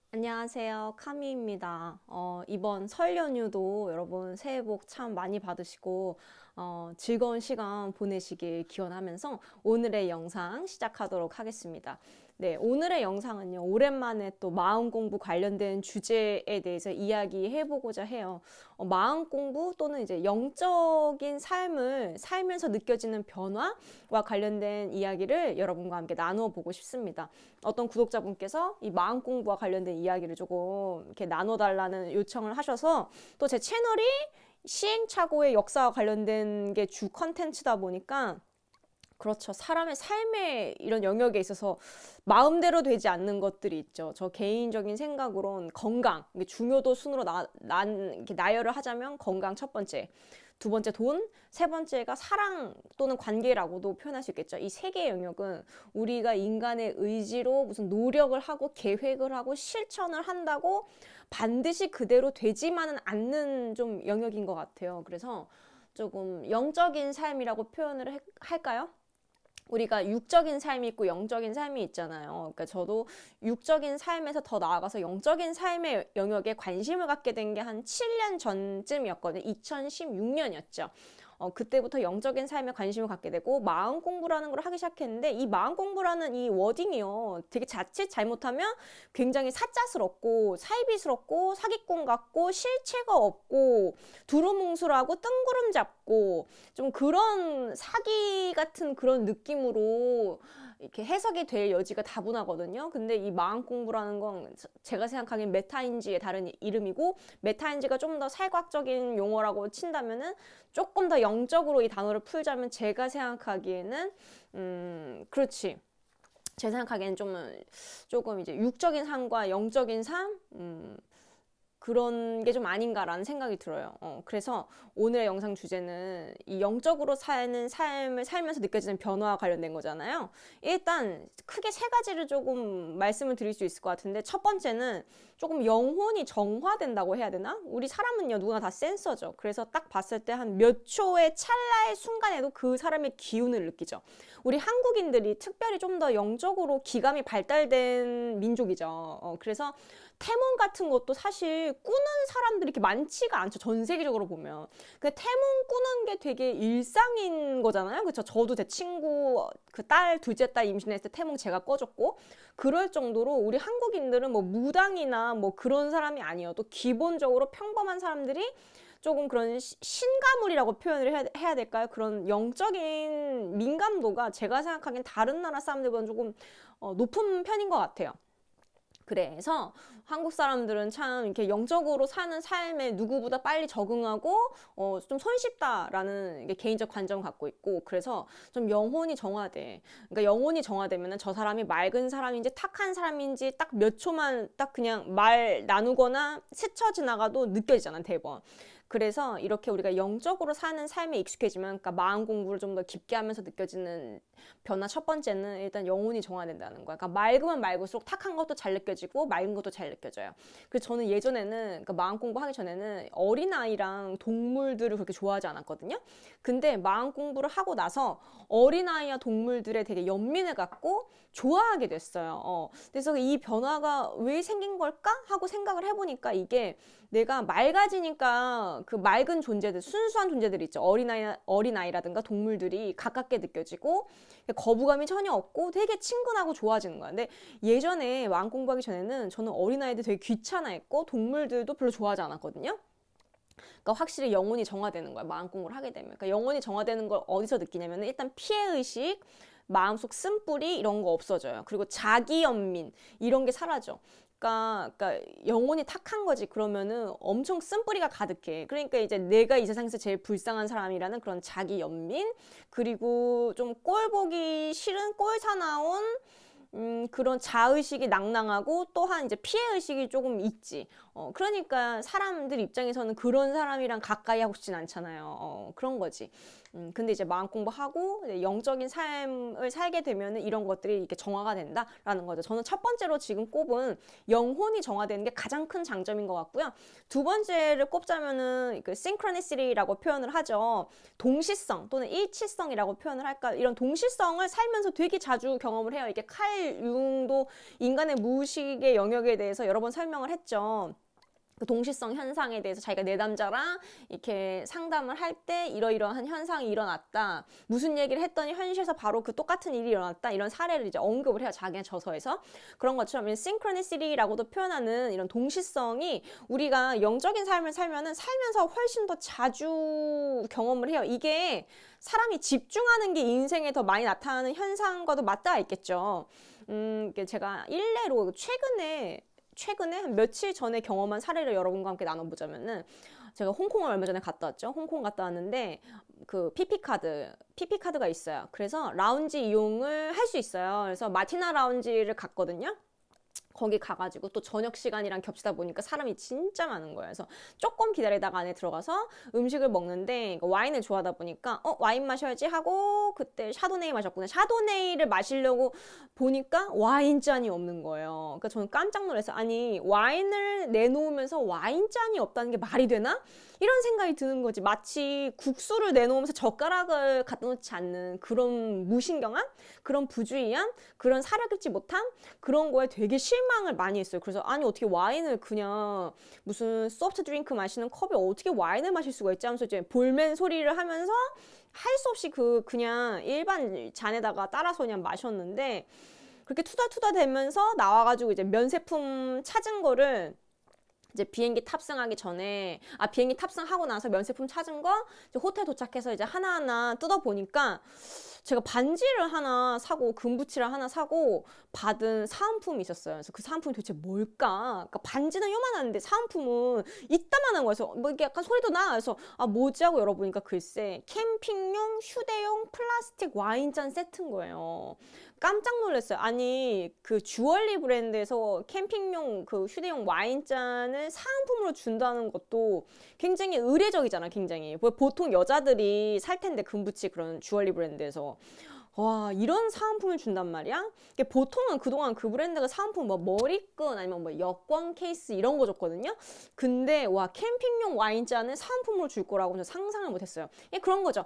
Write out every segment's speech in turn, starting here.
안녕하세요. 카미입니다. 이번 설 연휴도 여러분 새해 복 참 많이 받으시고, 즐거운 시간 보내시길 기원하면서 오늘의 영상 시작하도록 하겠습니다. 네, 오늘의 영상은요, 오랜만에 또 마음 공부 관련된 주제에 대해서 이야기해보고자 해요. 마음 공부 또는 이제 영적인 삶을 살면서 느껴지는 변화와 관련된 이야기를 여러분과 함께 나누어 보고 싶습니다. 어떤 구독자분께서 이 마음 공부와 관련된 이야기를 조금 이렇게 나눠달라는 요청을 하셔서 또 제 채널이 시행착오의 역사와 관련된 게 주 컨텐츠다 보니까 그렇죠. 사람의 삶의 이런 영역에 있어서 마음대로 되지 않는 것들이 있죠. 저 개인적인 생각으론 건강, 중요도 순으로 이렇게 나열을 하자면 건강 첫 번째, 두 번째 돈, 세 번째가 사랑 또는 관계라고도 표현할 수 있겠죠. 이 세 개의 영역은 우리가 인간의 의지로 무슨 노력을 하고 계획을 하고 실천을 한다고 반드시 그대로 되지만은 않는 좀 영역인 것 같아요. 그래서 조금 영적인 삶이라고 표현을 할까요? 우리가 육적인 삶이 있고 영적인 삶이 있잖아요. 그러니까 저도 육적인 삶에서 더 나아가서 영적인 삶의 영역에 관심을 갖게 된 게 한 7년 전쯤이었거든요. 2016년이었죠. 그때부터 영적인 삶에 관심을 갖게 되고 마음 공부라는 걸 하기 시작했는데 이 마음 공부라는 이 워딩이요. 되게 자칫 잘못하면 굉장히 사짜스럽고 사이비스럽고 사기꾼 같고 실체가 없고 두루뭉술하고 뜬구름 잡고 좀 그런 사기 같은 그런 느낌으로 이렇게 해석이 될 여지가 다분하거든요. 근데 이 마음 공부라는 건 제가 생각하기엔 메타인지의 다른 이름이고 메타인지가 좀 더 살과학적인 용어라고 친다면은 조금 더 영적으로 이 단어를 풀자면 제가 생각하기에는 그렇지. 제 생각하기에는 조금 이제 육적인 삶과 영적인 삶 그런 게 좀 아닌가라는 생각이 들어요. 그래서 오늘의 영상 주제는 이 영적으로 사는 삶을 살면서 느껴지는 변화와 관련된 거잖아요. 일단 크게 세 가지를 조금 말씀을 드릴 수 있을 것 같은데 첫 번째는 조금 영혼이 정화된다고 해야 되나? 우리 사람은요, 누구나 다 센서죠. 그래서 딱 봤을 때 한 몇 초의 찰나의 순간에도 그 사람의 기운을 느끼죠. 우리 한국인들이 특별히 좀 더 영적으로 기감이 발달된 민족이죠. 그래서 태몽 같은 것도 사실 꾸는 사람들이 이렇게 많지가 않죠. 전 세계적으로 보면. 근데 태몽 꾸는 게 되게 일상인 거잖아요. 그렇죠? 저도 제 친구 그 둘째 딸 임신했을 때 태몽 제가 꺼줬고 그럴 정도로 우리 한국인들은 뭐 무당이나 뭐 그런 사람이 아니어도 기본적으로 평범한 사람들이 조금 그런 신가물이라고 표현을 해야 될까요? 그런 영적인 민감도가 제가 생각하기엔 다른 나라 사람들보다는 조금 높은 편인 것 같아요. 그래서 한국 사람들은 참 이렇게 영적으로 사는 삶에 누구보다 빨리 적응하고 좀 손쉽다라는 게 개인적 관점을 갖고 있고 그래서 좀 영혼이 정화돼. 그러니까 영혼이 정화되면은 저 사람이 맑은 사람인지 탁한 사람인지 딱 몇 초만 딱 그냥 말 나누거나 스쳐 지나가도 느껴지잖아, 대번. 그래서 이렇게 우리가 영적으로 사는 삶에 익숙해지면 그러니까 마음 공부를 좀 더 깊게 하면서 느껴지는 변화 첫 번째는 일단 영혼이 정화된다는 거야. 그러니까 맑으면 맑을수록 탁한 것도 잘 느껴지고 맑은 것도 잘 느껴져요. 그래서 저는 예전에는 그러니까 마음 공부하기 전에는 어린아이랑 동물들을 그렇게 좋아하지 않았거든요. 근데 마음 공부를 하고 나서 어린아이와 동물들에 되게 연민을 갖고 좋아하게 됐어요. 그래서 이 변화가 왜 생긴 걸까 하고 생각을 해보니까 이게 내가 맑아지니까 그 맑은 존재들, 순수한 존재들 있죠. 어린아이라든가 동물들이 가깝게 느껴지고 거부감이 전혀 없고 되게 친근하고 좋아지는 거야. 근데 예전에 마음 공부하기 전에는 저는 어린아이들 되게 귀찮아했고 동물들도 별로 좋아하지 않았거든요. 그러니까 확실히 영혼이 정화되는 거야. 마음 공부를 하게 되면. 그러니까 영혼이 정화되는 걸 어디서 느끼냐면 일단 피해의식, 마음속 쓴뿌리 이런 거 없어져요. 그리고 자기연민 이런 게 사라져. 그러니까 영혼이 탁한 거지. 그러면은 엄청 쓴뿌리가 가득해. 그러니까 이제 내가 이 세상에서 제일 불쌍한 사람이라는 그런 자기 연민 그리고 좀 꼴 보기 싫은 꼴 사나운 그런 자의식이 낭낭하고 또한 이제 피해의식이 조금 있지. 그러니까 사람들 입장에서는 그런 사람이랑 가까이 하고 싶진 않잖아요. 그런 거지. 근데 이제 마음 공부하고 이제 영적인 삶을 살게 되면은 이런 것들이 이렇게 정화가 된다라는 거죠. 저는 첫 번째로 지금 꼽은 영혼이 정화되는 게 가장 큰 장점인 것 같고요. 두 번째를 꼽자면은 그 synchronicity라고 표현을 하죠. 동시성 또는 일치성이라고 표현을 할까? 이런 동시성을 살면서 되게 자주 경험을 해요. 이게 칼 융도 인간의 무의식의 영역에 대해서 여러 번 설명을 했죠. 그 동시성 현상에 대해서 자기가 내담자랑 이렇게 상담을 할 때 이러이러한 현상이 일어났다. 무슨 얘기를 했더니 현실에서 바로 그 똑같은 일이 일어났다. 이런 사례를 이제 언급을 해요. 자기의 저서에서. 그런 것처럼 synchronicity라고도 표현하는 이런 동시성이 우리가 영적인 삶을 살면서 훨씬 더 자주 경험을 해요. 이게 사람이 집중하는 게 인생에 더 많이 나타나는 현상과도 맞닿아 있겠죠. 제가 일례로 최근에 한 며칠 전에 경험한 사례를 여러분과 함께 나눠보자면은 제가 홍콩을 얼마 전에 갔다 왔죠. 홍콩 갔다 왔는데 그 PP카드가 있어요. 그래서 라운지 이용을 할 수 있어요. 그래서 마티나 라운지를 갔거든요. 거기 가가지고 또 저녁 시간이랑 겹치다 보니까 사람이 진짜 많은 거예요. 그래서 조금 기다리다가 안에 들어가서 음식을 먹는데 와인을 좋아하다 보니까 와인 마셔야지 하고 그때 샤도네이 마셨구나. 샤도네이를 마시려고 보니까 와인잔이 없는 거예요. 그러니까 저는 깜짝 놀랐어요. 아니 와인을 내놓으면서 와인잔이 없다는 게 말이 되나? 이런 생각이 드는 거지. 마치 국수를 내놓으면서 젓가락을 갖다 놓지 않는 그런 무신경한, 그런 부주의한, 그런 사려 깊지 못한 그런 거에 되게 실망을 많이 했어요. 그래서 아니 어떻게 와인을 그냥 무슨 소프트 드링크 마시는 컵에 어떻게 와인을 마실 수가 있지 하면서 이제 볼멘 소리를 하면서 할 수 없이 그냥 일반 잔에다가 따라서 그냥 마셨는데 그렇게 투덜투덜 대면서 나와가지고 이제 면세품 찾은 거를 이제 비행기 탑승하기 전에 비행기 탑승하고 나서 면세품 찾은 거 이제 호텔 도착해서 이제 하나하나 뜯어보니까 제가 반지를 하나 사고 금붙이를 하나 사고 받은 사은품이 있었어요. 그래서 그 사은품이 도대체 뭘까? 그러니까 반지는 요만한데 사은품은 이따만한 거여서 뭐 이게 약간 소리도 나. 그래서 뭐지 하고 열어보니까 글쎄 캠핑용 휴대용 플라스틱 와인잔 세트인 거예요. 깜짝 놀랐어요. 아니 그 주얼리 브랜드에서 캠핑용 그 휴대용 와인잔을 사은품으로 준다는 것도 굉장히 의례적이잖아. 굉장히 보통 여자들이 살 텐데 금붙이 그런 주얼리 브랜드에서 와 이런 사은품을 준단 말이야? 보통은 그동안 그 브랜드가 사은품 뭐 머리끈 아니면 뭐 여권 케이스 이런 거 줬거든요. 근데 와 캠핑용 와인잔을 사은품으로 줄 거라고 는 상상을 못했어요. 그런 거죠.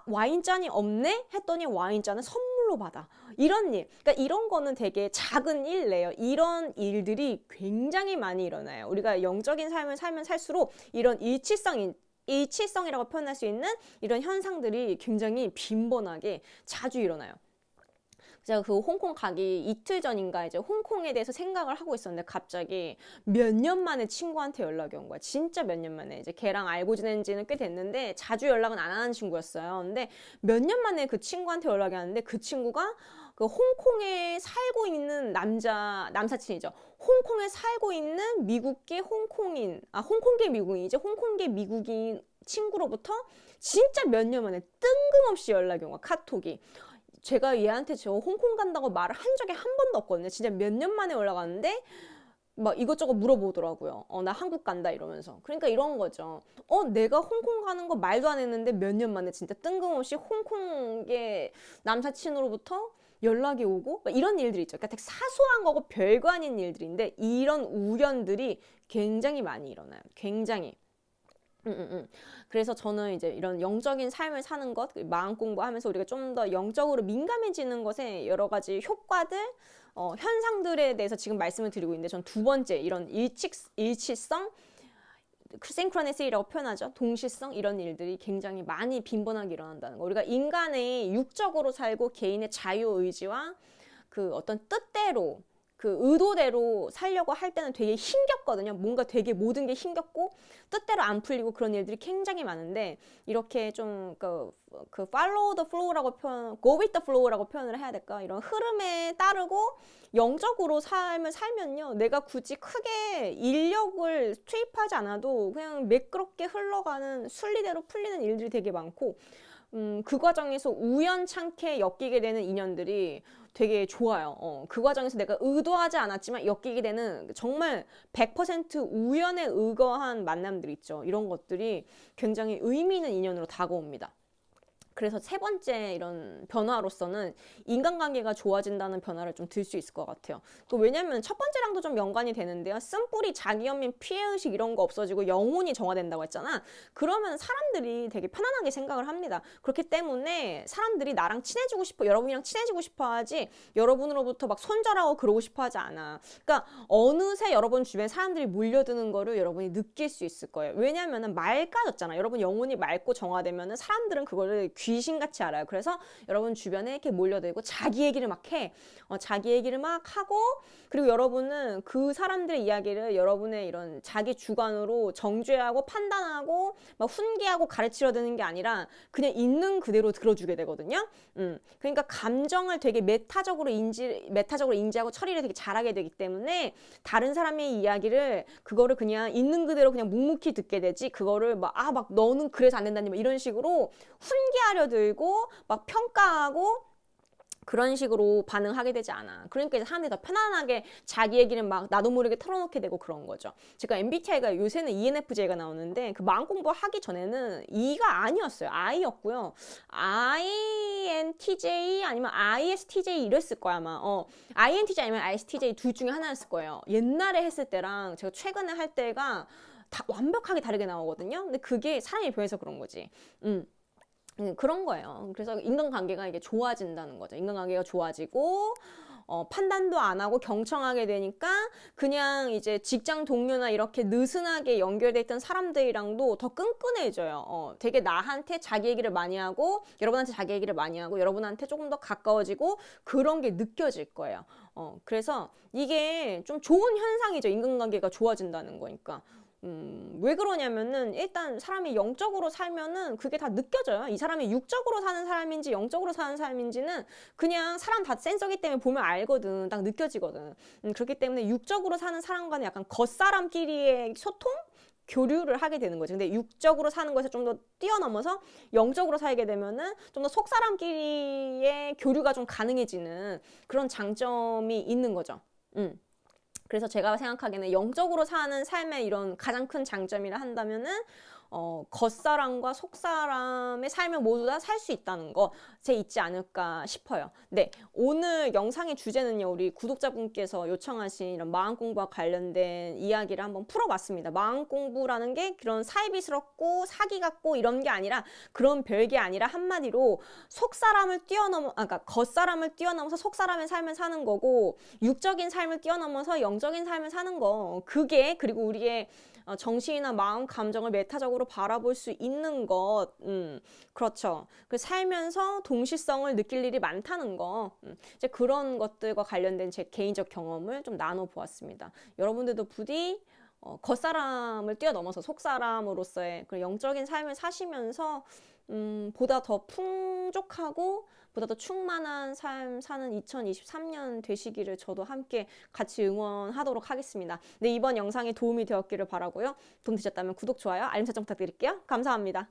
와인잔이 없네? 했더니 와인잔을 선물로 받아. 이런 일. 그러니까 이런 거는 되게 작은 일이에요. 이런 일들이 굉장히 많이 일어나요. 우리가 영적인 삶을 살면 살수록 이런 일치성이라고 표현할 수 있는 이런 현상들이 굉장히 빈번하게 자주 일어나요. 제가 그 홍콩 가기 이틀 전인가 이제 홍콩에 대해서 생각을 하고 있었는데 갑자기 몇 년 만에 친구한테 연락이 온 거야. 진짜 몇 년 만에. 이제 걔랑 알고 지낸 지는 꽤 됐는데 자주 연락은 안 하는 친구였어요. 근데 몇 년 만에 그 친구한테 연락이 왔는데 그 친구가 그 홍콩에 살고 있는 남사친이죠. 홍콩에 살고 있는 미국계 홍콩계 미국인이죠. 홍콩계 미국인 친구로부터 진짜 몇 년 만에 뜬금없이 연락이 온 거야. 카톡이. 제가 얘한테 저 홍콩 간다고 말을 한 적이 한 번도 없거든요. 진짜 몇 년 만에 올라갔는데 막 이것저것 물어보더라고요. 나 한국 간다 이러면서. 그러니까 이런 거죠. 내가 홍콩 가는 거 말도 안 했는데 몇 년 만에 진짜 뜬금없이 홍콩의 남사친으로부터 연락이 오고 이런 일들이 있죠. 그러니까 되게 사소한 거고 별거 아닌 일들인데 이런 우연들이 굉장히 많이 일어나요. 굉장히. 그래서 저는 이제 이런 영적인 삶을 사는 것, 마음 공부하면서 우리가 좀 더 영적으로 민감해지는 것에 여러 가지 효과들, 현상들에 대해서 지금 말씀을 드리고 있는데 전 두 번째 이런 일치성, synchronic이라고 표현하죠. 동시성 이런 일들이 굉장히 많이 빈번하게 일어난다는 거. 우리가 인간의 육적으로 살고 개인의 자유의지와 그 어떤 뜻대로 그 의도대로 살려고 할 때는 되게 힘겹거든요. 뭔가 되게 모든 게 힘겹고 뜻대로 안 풀리고 그런 일들이 굉장히 많은데 이렇게 좀 그 follow the flow라고 go with the flow라고 표현을 해야 될까? 이런 흐름에 따르고 영적으로 삶을 살면요. 내가 굳이 크게 인력을 투입하지 않아도 그냥 매끄럽게 흘러가는 순리대로 풀리는 일들이 되게 많고 그 과정에서 우연찮게 엮이게 되는 인연들이 되게 좋아요. 그 과정에서 내가 의도하지 않았지만 엮이게 되는 정말 100% 우연에 의거한 만남들 있죠. 이런 것들이 굉장히 의미 있는 인연으로 다가옵니다. 그래서 세 번째 이런 변화로서는 인간관계가 좋아진다는 변화를 좀 들 수 있을 것 같아요. 왜냐면 첫 번째랑도 좀 연관이 되는데요. 쓴뿌리, 자기연민, 피해의식 이런 거 없어지고 영혼이 정화된다고 했잖아. 그러면 사람들이 되게 편안하게 생각을 합니다. 그렇기 때문에 사람들이 나랑 친해지고 싶어, 여러분이랑 친해지고 싶어 하지 여러분으로부터 막 손절하고 그러고 싶어 하지 않아. 그러니까 어느새 여러분 주변에 사람들이 몰려드는 거를 여러분이 느낄 수 있을 거예요. 왜냐면은 맑아졌잖아. 여러분 영혼이 맑고 정화되면은 사람들은 그거를 귀신같이 알아요. 그래서 여러분 주변에 이렇게 몰려들고 자기 얘기를 막 해. 자기 얘기를 막 하고, 그리고 여러분은 그 사람들의 이야기를 여러분의 이런 자기 주관으로 정죄하고 판단하고 막 훈계하고 가르치려 드는 게 아니라 그냥 있는 그대로 들어주게 되거든요. 그러니까 감정을 되게 메타적으로 인지하고 처리를 되게 잘하게 되기 때문에 다른 사람의 이야기를 그거를 그냥 있는 그대로 그냥 묵묵히 듣게 되지, 그거를 막 너는 그래서 안 된다니 막 이런 식으로 훈계하려 들고 막 평가하고 그런 식으로 반응하게 되지 않아. 그러니까 이제 사람들이 더 편안하게 자기 얘기를 막 나도 모르게 털어놓게 되고 그런 거죠. 제가 MBTI가 요새는 ENFJ가 나오는데 그 마음 공부하기 전에는 E가 아니었어요. I였고요. INTJ 아니면 ISTJ 이랬을 거야 아마. INTJ 아니면 ISTJ 둘 중에 하나였을 거예요. 옛날에 했을 때랑 제가 최근에 할 때가 다 완벽하게 다르게 나오거든요. 근데 그게 사람이 변해서 그런 거지. 그런 거예요. 그래서 인간관계가 이게 좋아진다는 거죠. 인간관계가 좋아지고 판단도 안 하고 경청하게 되니까 그냥 이제 직장 동료나 이렇게 느슨하게 연결돼 있던 사람들이랑도 더 끈끈해져요. 되게 나한테 자기 얘기를 많이 하고 여러분한테 자기 얘기를 많이 하고 여러분한테 조금 더 가까워지고 그런 게 느껴질 거예요. 그래서 이게 좀 좋은 현상이죠. 인간관계가 좋아진다는 거니까. 왜 그러냐면은 일단 사람이 영적으로 살면은 그게 다 느껴져요. 이 사람이 육적으로 사는 사람인지 영적으로 사는 사람인지는 그냥 사람 다 센서기 때문에 보면 알거든. 딱 느껴지거든. 그렇기 때문에 육적으로 사는 사람과는 약간 겉사람끼리의 소통? 교류를 하게 되는 거죠. 근데 육적으로 사는 것에 좀 더 뛰어넘어서 영적으로 살게 되면은 좀 더 속사람끼리의 교류가 좀 가능해지는 그런 장점이 있는 거죠. 그래서 제가 생각하기에는 영적으로 사는 삶의 이런 가장 큰 장점이라 한다면은 겉사람과 속사람의 삶을 모두 다 살 수 있다는 것에 있지 않을까 싶어요. 네, 오늘 영상의 주제는요, 우리 구독자분께서 요청하신 이런 마음 공부와 관련된 이야기를 한번 풀어봤습니다. 마음 공부라는 게 그런 사이비스럽고 사기 같고 이런 게 아니라 그런 별게 아니라 한마디로 속사람을 그러니까 겉사람을 뛰어넘어서 속사람의 삶을 사는 거고 육적인 삶을 뛰어넘어서 영적인 삶을 사는 거, 그게 그리고 우리의 정신이나 마음, 감정을 메타적으로 바라볼 수 있는 것, 그렇죠. 그 살면서 동시성을 느낄 일이 많다는 거, 이제 그런 것들과 관련된 제 개인적 경험을 좀 나눠보았습니다. 여러분들도 부디 겉사람을 뛰어넘어서 속사람으로서의 그 영적인 삶을 사시면서 보다 더 풍족하고 보다 더 충만한 삶 사는 2023년 되시기를 저도 함께 같이 응원하도록 하겠습니다. 네, 이번 영상이 도움이 되었기를 바라고요. 도움 되셨다면 구독, 좋아요, 알림 설정 부탁드릴게요. 감사합니다.